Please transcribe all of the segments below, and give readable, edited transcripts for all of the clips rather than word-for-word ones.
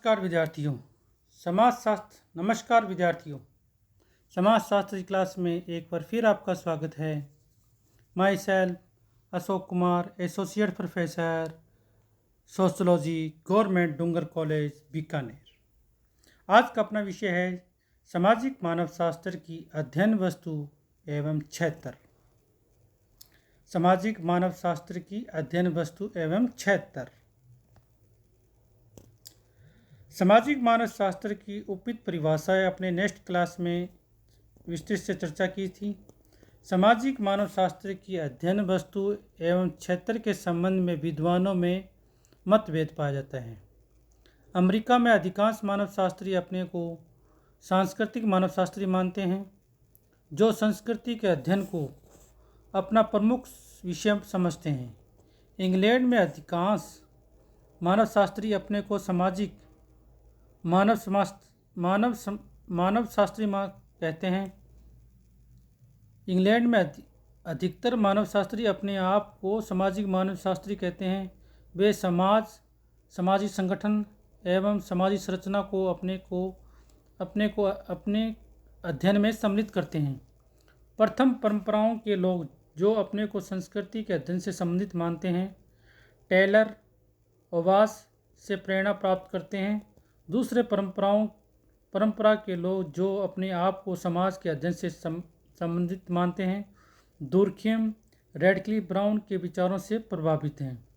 नमस्कार विद्यार्थियों। समाज शास्त्र की क्लास में एक बार फिर आपका स्वागत है। Myself Ashok Kumar, associate professor sociology, government Dungar college Bikaner. आज का अपना विषय है सामाजिक मानव शास्त्र की अध्ययन वस्तु एवं क्षेत्र। सामाजिक मानव शास्त्र की अध्ययन वस्तु एवं क्षेत्र। सामाजिक मानव शास्त्र की उपयुक्त परिभाषाएं अपने नेक्स्ट क्लास में विस्तृत से चर्चा की थी। सामाजिक मानव शास्त्र की अध्ययन वस्तु एवं क्षेत्र के संबंध में विद्वानों में मतभेद पाया जाता है। अमेरिका में अधिकांश मानव शास्त्री अपने को सांस्कृतिक मानव शास्त्री मानते हैं, जो संस्कृति के अध्ययन को अपना प्रमुख विषय समझते हैं। इंग्लैंड में अधिकांश मानव शास्त्री अपने को सामाजिक मानव शास्त्री कहते हैं। इंग्लैंड में अधिकतर मानव शास्त्री अपने आप को सामाजिक मानव शास्त्री कहते हैं। वे सामाजिक संगठन एवं सामाजिक संरचना को अपने अध्ययन में सम्मिलित करते हैं। प्रथम परंपराओं के लोग जो अपने को संस्कृति के अध्ययन से संबंधित मानते हैं, टेलर ओवास से प्रेरणा प्राप्त करते हैं। दूसरे परंपरा के लोग जो अपने आप को समाज के अध्ययन से संबंधित मानते हैं, दुर्खियम रेडक्लिफ ब्राउन के विचारों से प्रभावित हैं।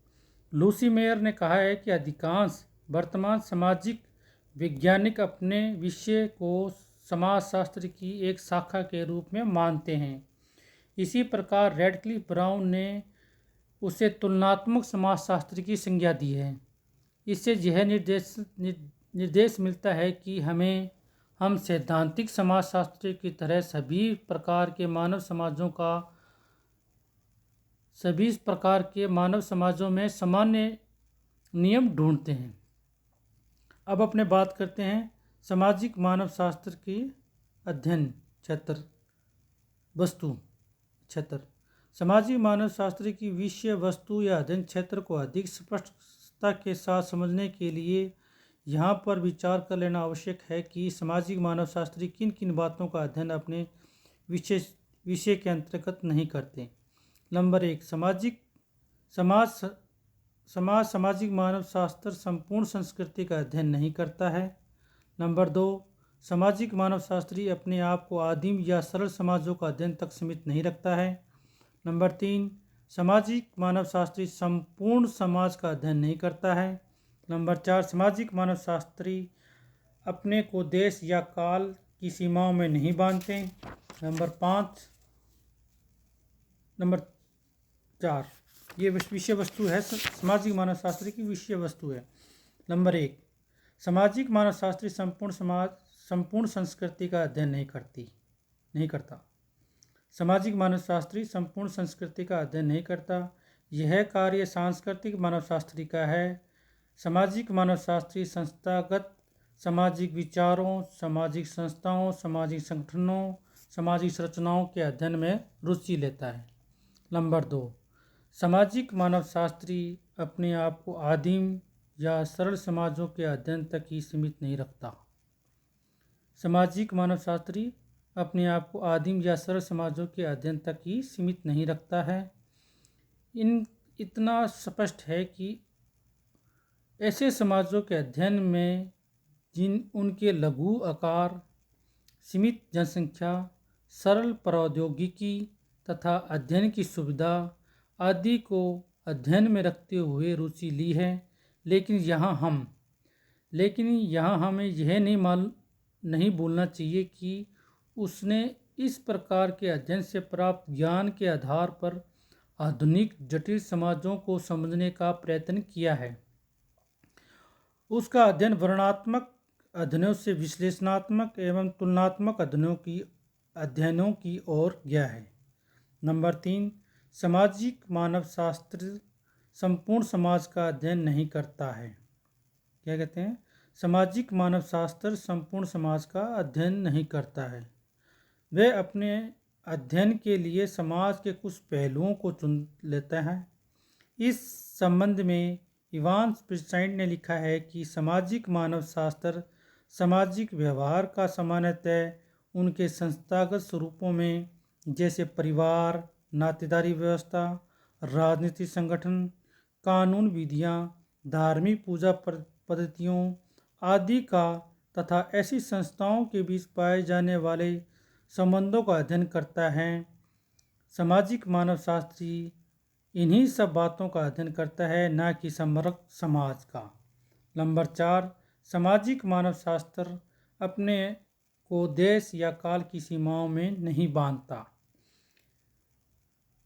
लूसी मेयर ने कहा है कि अधिकांश वर्तमान सामाजिक वैज्ञानिक अपने विषय को समाजशास्त्र की एक शाखा के रूप में मानते हैं। इसी प्रकार रेडक्लिफ ब्राउन ने उसे तुलनात्मक समाजशास्त्र की संज्ञा दी है। इससे यह निर्देश मिलता है कि हम सैद्धांतिक समाजशास्त्र की तरह सभी प्रकार के मानव समाजों में सामान्य नियम ढूंढते हैं। अब अपने बात करते हैं सामाजिक मानव शास्त्र की अध्ययन क्षेत्र वस्तु क्षेत्र। सामाजिक मानव शास्त्र की विषय वस्तु या अध्ययन क्षेत्र को अधिक स्पष्टता के साथ समझने के लिए यहाँ पर विचार कर लेना आवश्यक है कि सामाजिक मानव शास्त्री किन किन बातों का अध्ययन अपने विषय के अंतर्गत नहीं करते। नंबर 1, सामाजिक मानव शास्त्र संपूर्ण संस्कृति का अध्ययन नहीं करता है। नंबर 2, सामाजिक मानव शास्त्री अपने आप को आदिम या सरल समाजों का अध्ययन तक सीमित नहीं रखता है। नंबर 3, सामाजिक मानव शास्त्री संपूर्ण समाज का अध्ययन नहीं करता है। नंबर 4, सामाजिक मानव शास्त्री अपने को देश या काल की सीमाओं में नहीं बांधते। नंबर 4, ये विषय वस्तु है। सामाजिक मानव शास्त्री की विषय वस्तु है। नंबर 1, सामाजिक मानव शास्त्री संपूर्ण संस्कृति का अध्ययन नहीं करता। सामाजिक मानव शास्त्री संपूर्ण संस्कृति का अध्ययन नहीं करता। यह कार्य सांस्कृतिक मानव शास्त्री का है। सामाजिक मानव शास्त्री संस्थागत सामाजिक विचारों, सामाजिक संस्थाओं, सामाजिक संगठनों, सामाजिक संरचनाओं के अध्ययन में रुचि लेता है। नंबर 2, सामाजिक मानव शास्त्री अपने आप को आदिम या सरल समाजों के अध्ययन तक ही सीमित नहीं रखता। सामाजिक मानव शास्त्री अपने आप को आदिम या सरल समाजों के अध्ययन तक ही सीमित नहीं रखता है। इतना स्पष्ट है कि ऐसे समाजों के अध्ययन में उनके लघु आकार, सीमित जनसंख्या, सरल प्रौद्योगिकी तथा अध्ययन की सुविधा आदि को अध्ययन में रखते हुए रुचि ली है। लेकिन यहाँ हमें यह नहीं भूलना चाहिए कि उसने इस प्रकार के अध्ययन से प्राप्त ज्ञान के आधार पर आधुनिक जटिल समाजों को समझने का प्रयत्न किया है। उसका अध्ययन वर्णनात्मक अध्ययनों से विश्लेषणात्मक एवं तुलनात्मक अध्ययनों की ओर गया है। नंबर 3, सामाजिक मानव शास्त्र संपूर्ण समाज का अध्ययन नहीं करता है। क्या कहते हैं? सामाजिक मानव शास्त्र संपूर्ण समाज का अध्ययन नहीं करता है। वह अपने अध्ययन के लिए समाज के कुछ पहलुओं को चुन लेता है। इस संबंध में इवान स्पिरसाइड ने लिखा है कि सामाजिक मानव शास्त्र सामाजिक व्यवहार का सामान्यतः उनके संस्थागत स्वरूपों में, जैसे परिवार, नातेदारी व्यवस्था, राजनीतिक संगठन, कानून विधियाँ, धार्मिक पूजा पद्धतियों आदि का तथा ऐसी संस्थाओं के बीच पाए जाने वाले संबंधों का अध्ययन करता है। सामाजिक मानव शास्त्री इन्हीं सब बातों का अध्ययन करता है, न कि समग्र समाज का। नंबर 4, सामाजिक मानव शास्त्र अपने को देश या काल की सीमाओं में नहीं बांधता।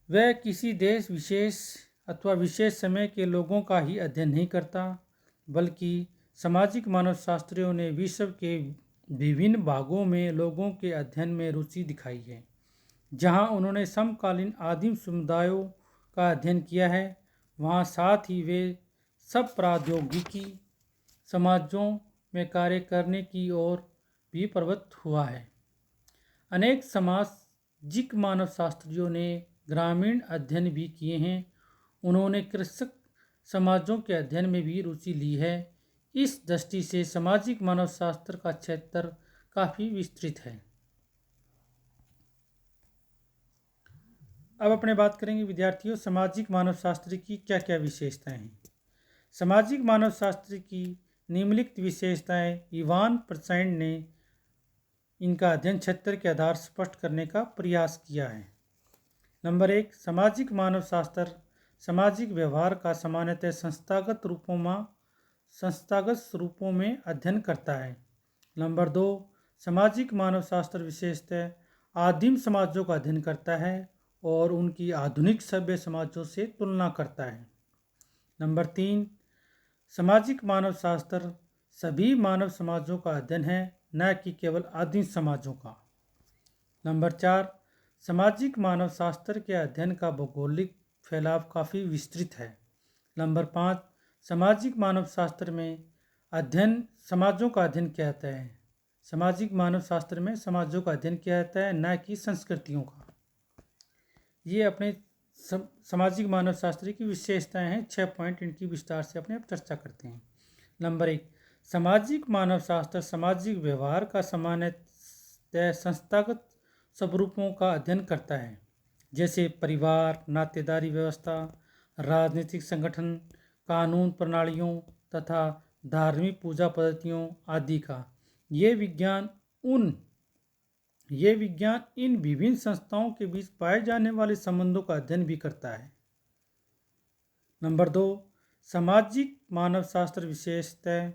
वह किसी देश विशेष अथवा विशेष समय के लोगों का ही अध्ययन नहीं करता, बल्कि सामाजिक मानव शास्त्रियों ने विश्व के विभिन्न भागों में लोगों के अध्ययन में रुचि दिखाई है। जहां उन्होंने समकालीन आदिम समुदायों का अध्ययन किया है, वहां साथ ही वे सब प्रौद्योगिकी समाजों में कार्य करने की ओर भी प्रवृत्त हुआ है। अनेक सामाजिक मानव शास्त्रियों ने ग्रामीण अध्ययन भी किए हैं। उन्होंने कृषक समाजों के अध्ययन में भी रुचि ली है। इस दृष्टि से सामाजिक मानव शास्त्र का क्षेत्र काफ़ी विस्तृत है। अब अपने बात करेंगे विद्यार्थियों, सामाजिक मानव शास्त्र की क्या क्या विशेषताएं हैं। सामाजिक मानव शास्त्र की निम्नलिखित विशेषताएं इवान परसाइड ने इनका अध्ययन क्षेत्र के आधार स्पष्ट करने का प्रयास किया है। नंबर 1, सामाजिक मानव शास्त्र सामाजिक व्यवहार का सामान्यतः संस्थागत रूपों में अध्ययन करता है। नंबर 2, सामाजिक मानव शास्त्र विशेषतः आदिम समाजों का अध्ययन करता है और उनकी आधुनिक सभ्य समाजों से तुलना करता है। नंबर 3, सामाजिक मानव शास्त्र सभी मानव समाजों का अध्ययन है, न कि केवल आदिम समाजों का। नंबर 4, सामाजिक मानव शास्त्र के अध्ययन का भौगोलिक फैलाव काफ़ी विस्तृत है। नंबर 5, सामाजिक मानव शास्त्र में अध्ययन समाजों का अध्ययन किया जाता है। सामाजिक मानव शास्त्र में समाजों का अध्ययन किया जाता है, न कि संस्कृतियों का। ये अपने सामाजिक मानव शास्त्र की विशेषताएं हैं। 6 पॉइंट इनकी विस्तार से अपने आप चर्चा करते हैं। नंबर 1, सामाजिक मानव शास्त्र सामाजिक व्यवहार का सामान्यतः संस्थागत स्वरूपों का अध्ययन करता है, जैसे परिवार, नातेदारी व्यवस्था, राजनीतिक संगठन, कानून प्रणालियों तथा धार्मिक पूजा पद्धतियों आदि का। ये विज्ञान इन विभिन्न संस्थाओं के बीच पाए जाने वाले संबंधों का अध्ययन भी करता है। नंबर 2, सामाजिक मानव शास्त्र विशेषतः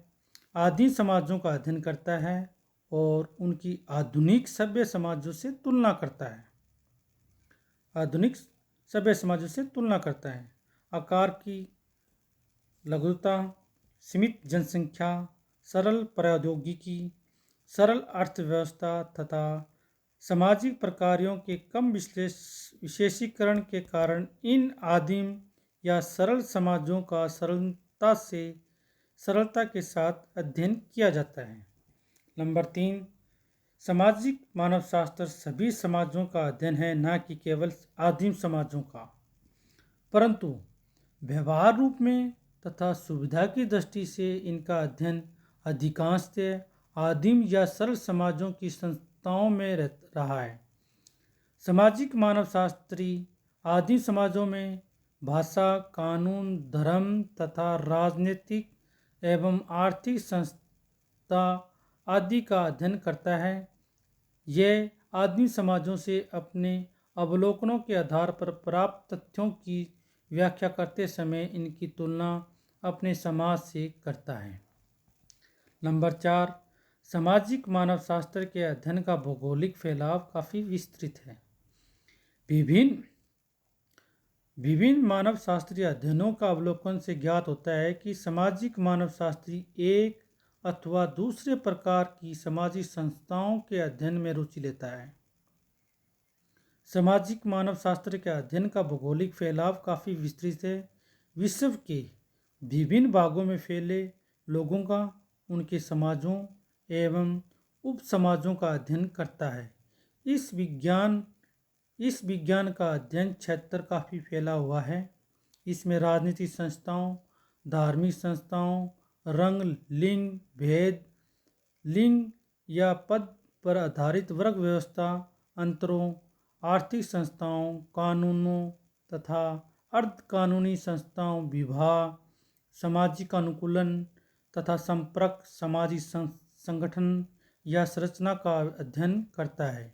आदिम समाजों का अध्ययन करता है और उनकी आधुनिक सभ्य समाजों से तुलना करता है। आकार की लघुता, सीमित जनसंख्या, सरल प्रौद्योगिकी, सरल अर्थव्यवस्था तथा सामाजिक प्रकारों के कम विशेषीकरण के कारण इन आदिम या सरल समाजों का सरलता के साथ अध्ययन किया जाता है। नंबर 3, सामाजिक मानव शास्त्र सभी समाजों का अध्ययन है, न कि केवल आदिम समाजों का, परंतु व्यवहार रूप में तथा सुविधा की दृष्टि से इनका अध्ययन अधिकांशतः आदिम या सरल समाजों की संस्थाओं में रहा है। सामाजिक मानव शास्त्री आदिम समाजों में भाषा, कानून, धर्म तथा राजनीतिक एवं आर्थिक संस्था आदि का अध्ययन करता है। यह आदिम समाजों से अपने अवलोकनों के आधार पर प्राप्त तथ्यों की व्याख्या करते समय इनकी तुलना अपने समाज से करता है। नंबर 4, सामाजिक मानव शास्त्र के अध्ययन का भौगोलिक फैलाव काफ़ी विस्तृत है। विभिन्न मानव शास्त्रीय अध्ययनों का अवलोकन से ज्ञात होता है कि सामाजिक मानव शास्त्री एक अथवा दूसरे प्रकार की सामाजिक संस्थाओं के अध्ययन में रुचि लेता है। सामाजिक मानव शास्त्र के अध्ययन का भौगोलिक फैलाव काफ़ी विस्तृत है। विश्व के विभिन्न भागों में फैले लोगों का, उनके समाजों एवं उप समाजों का अध्ययन करता है। इस विज्ञान का अध्ययन क्षेत्र काफ़ी फैला हुआ है। इसमें राजनीतिक संस्थाओं, धार्मिक संस्थाओं, रंग, लिंग भेद, लिंग या पद पर आधारित वर्ग व्यवस्था, अंतरों, आर्थिक संस्थाओं, कानूनों तथा अर्ध कानूनी संस्थाओं, विवाह, सामाजिक अनुकूलन तथा संपर्क, सामाजिक संगठन या संरचना का अध्ययन करता है।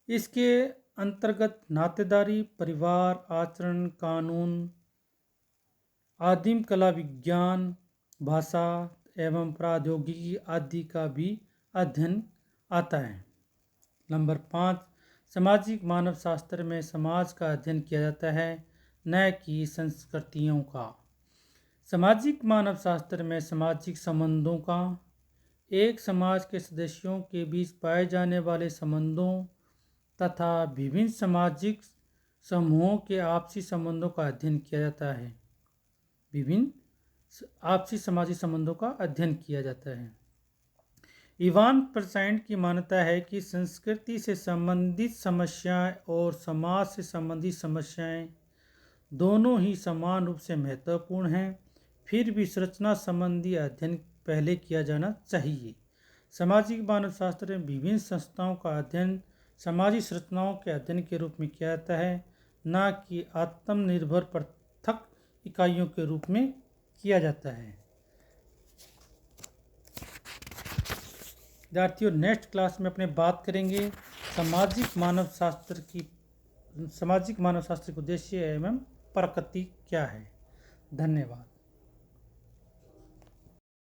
इसके अंतर्गत नातेदारी, परिवार, आचरण, कानून, आदिम कला विज्ञान, भाषा एवं प्रौद्योगिकी आदि का भी अध्ययन आता है। नंबर 5, सामाजिक मानव शास्त्र में समाज का अध्ययन किया जाता है, न कि संस्कृतियों का। सामाजिक मानव शास्त्र में सामाजिक संबंधों का, एक समाज के सदस्यों के बीच पाए जाने वाले संबंधों तथा विभिन्न सामाजिक समूहों के आपसी संबंधों का अध्ययन किया जाता है। विभिन्न आपसी सामाजिक संबंधों का अध्ययन किया जाता है। इवान परसाइंड की मान्यता है कि संस्कृति से संबंधित समस्याएं और समाज से संबंधित समस्याएं दोनों ही समान रूप से महत्वपूर्ण हैं, फिर भी संरचना संबंधी अध्ययन पहले किया जाना चाहिए। सामाजिक मानव शास्त्र में विभिन्न संस्थाओं का अध्ययन सामाजिक संरचनाओं के अध्ययन के रूप में किया जाता है, न कि आत्मनिर्भर पृथक इकाइयों के रूप में किया जाता है। विद्यार्थियों, नेक्स्ट क्लास में अपने बात करेंगे सामाजिक मानव शास्त्र के उद्देश्य एवं प्रकृति क्या है। धन्यवाद।